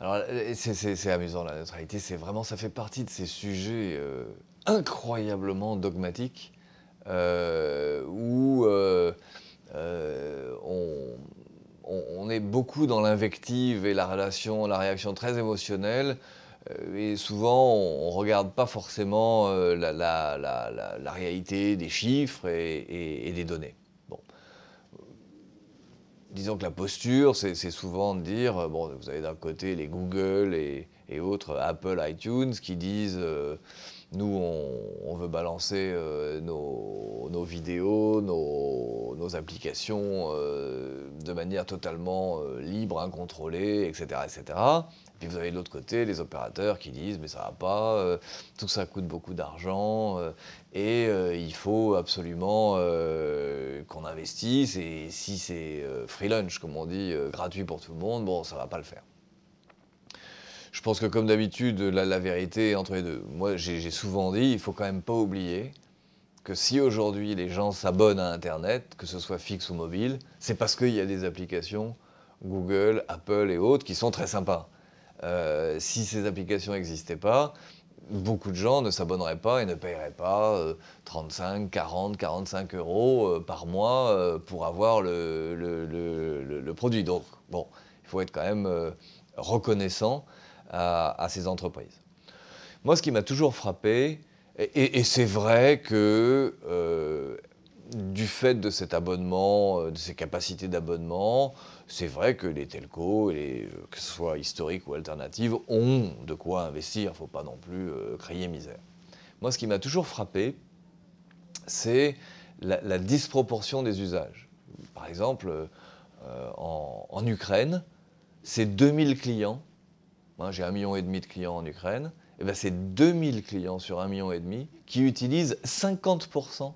Alors, c'est amusant, la neutralité, c'est vraiment, ça fait partie de ces sujets incroyablement dogmatiques, où on est beaucoup dans l'invective et la réaction très émotionnelle, et souvent on ne regarde pas forcément la réalité des chiffres et des données. Bon. Disons que la posture, c'est souvent de dire, bon, vous avez d'un côté les Google et autres, Apple, iTunes, qui disent, nous, on veut balancer nos vidéos, nos applications de manière totalement libre, incontrôlée, etc., etc. Puis vous avez de l'autre côté les opérateurs qui disent, mais ça va pas, tout ça coûte beaucoup d'argent, et il faut absolument qu'on investisse, et si c'est free lunch, comme on dit, gratuit pour tout le monde, bon, ça va pas le faire. Je pense que comme d'habitude, la vérité est entre les deux. Moi, j'ai souvent dit, il faut quand même pas oublier que si aujourd'hui les gens s'abonnent à Internet, que ce soit fixe ou mobile, c'est parce qu'il y a des applications Google, Apple et autres qui sont très sympas. Si ces applications n'existaient pas, beaucoup de gens ne s'abonneraient pas et ne paieraient pas 35, 40, 45 euros par mois pour avoir le produit. Donc, bon, il faut être quand même reconnaissant à ces entreprises. Moi, ce qui m'a toujours frappé, et c'est vrai que du fait de cet abonnement, de ces capacités d'abonnement, c'est vrai que les telcos, que ce soit historiques ou alternatives, ont de quoi investir. Il ne faut pas non plus crier misère. Moi, ce qui m'a toujours frappé, c'est la disproportion des usages. Par exemple, en Ukraine, c'est 2000 clients. Moi, j'ai 1,5 million de clients en Ukraine. Et ben, c'est 2000 clients sur 1,5 million qui utilisent 50%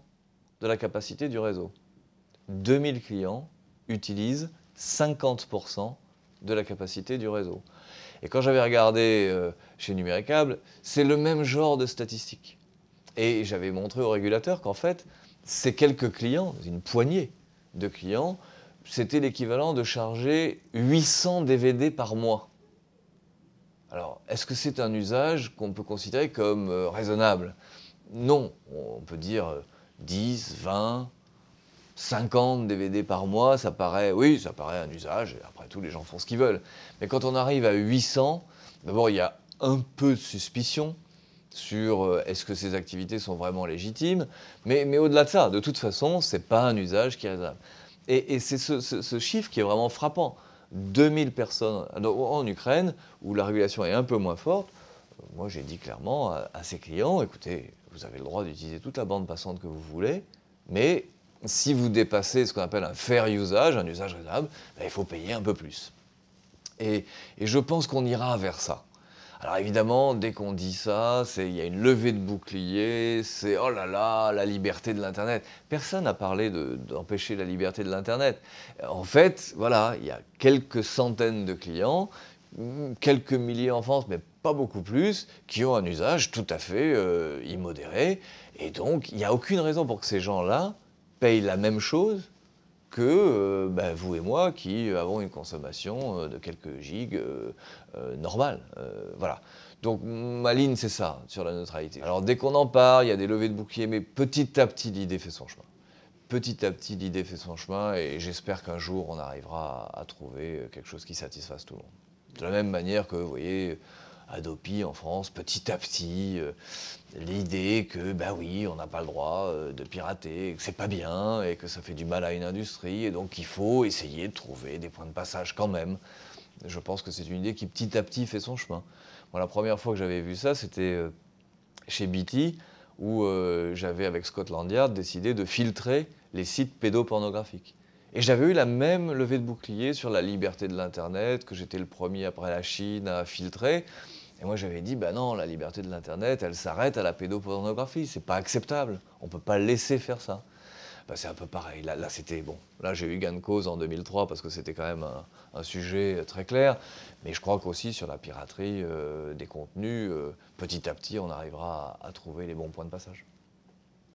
de la capacité du réseau. 2000 clients utilisent 50% de la capacité du réseau. Et quand j'avais regardé chez Numéricable, c'est le même genre de statistiques. Et j'avais montré au régulateur qu'en fait, ces quelques clients, une poignée de clients, c'était l'équivalent de charger 800 DVD par mois. Alors, est-ce que c'est un usage qu'on peut considérer comme raisonnable? Non, on peut dire 10, 20, 50 DVD par mois, ça paraît un usage, et après tout, les gens font ce qu'ils veulent. Mais quand on arrive à 800, d'abord, il y a un peu de suspicion sur est-ce que ces activités sont vraiment légitimes, mais au-delà de ça, de toute façon, ce n'est pas un usage qui est raisonnable. Et c'est ce chiffre qui est vraiment frappant. 2000 personnes en Ukraine, où la régulation est un peu moins forte. Moi, j'ai dit clairement à ces clients, écoutez, vous avez le droit d'utiliser toute la bande passante que vous voulez, mais si vous dépassez ce qu'on appelle un fair usage, un usage raisonnable, ben, il faut payer un peu plus. Et je pense qu'on ira vers ça. Alors évidemment, dès qu'on dit ça, il y a une levée de bouclier, c'est oh là là, la liberté de l'Internet. Personne n'a parlé d'empêcher la liberté de l'Internet. En fait, voilà, il y a quelques centaines de clients, quelques milliers en France, mais pas beaucoup plus, qui ont un usage tout à fait immodéré. Et donc, il n'y a aucune raison pour que ces gens-là payent la même chose que vous et moi qui avons une consommation de quelques gigs normale. Voilà. Donc ma ligne, c'est ça, sur la neutralité. Alors dès qu'on en parle, il y a des levées de boucliers, mais petit à petit, l'idée fait son chemin. Petit à petit, l'idée fait son chemin, et j'espère qu'un jour, on arrivera à trouver quelque chose qui satisfasse tout le monde. De la même manière que, vous voyez, Adopi en France, petit à petit, l'idée que, oui, on n'a pas le droit de pirater, que c'est pas bien, et que ça fait du mal à une industrie, et donc il faut essayer de trouver des points de passage quand même. Je pense que c'est une idée qui petit à petit fait son chemin. Moi, la première fois que j'avais vu ça, c'était chez BT, où j'avais, avec Scotland Yard, décidé de filtrer les sites pédopornographiques. Et j'avais eu la même levée de bouclier sur la liberté de l'Internet, que j'étais le premier après la Chine à filtrer. Et moi, j'avais dit, non, la liberté de l'Internet, elle s'arrête à la pédopornographie. C'est pas acceptable. On peut pas laisser faire ça. C'est un peu pareil. Là c'était bon. Là, j'ai eu gain de cause en 2003 parce que c'était quand même un sujet très clair. Mais je crois qu'aussi sur la piraterie des contenus, petit à petit, on arrivera à trouver les bons points de passage.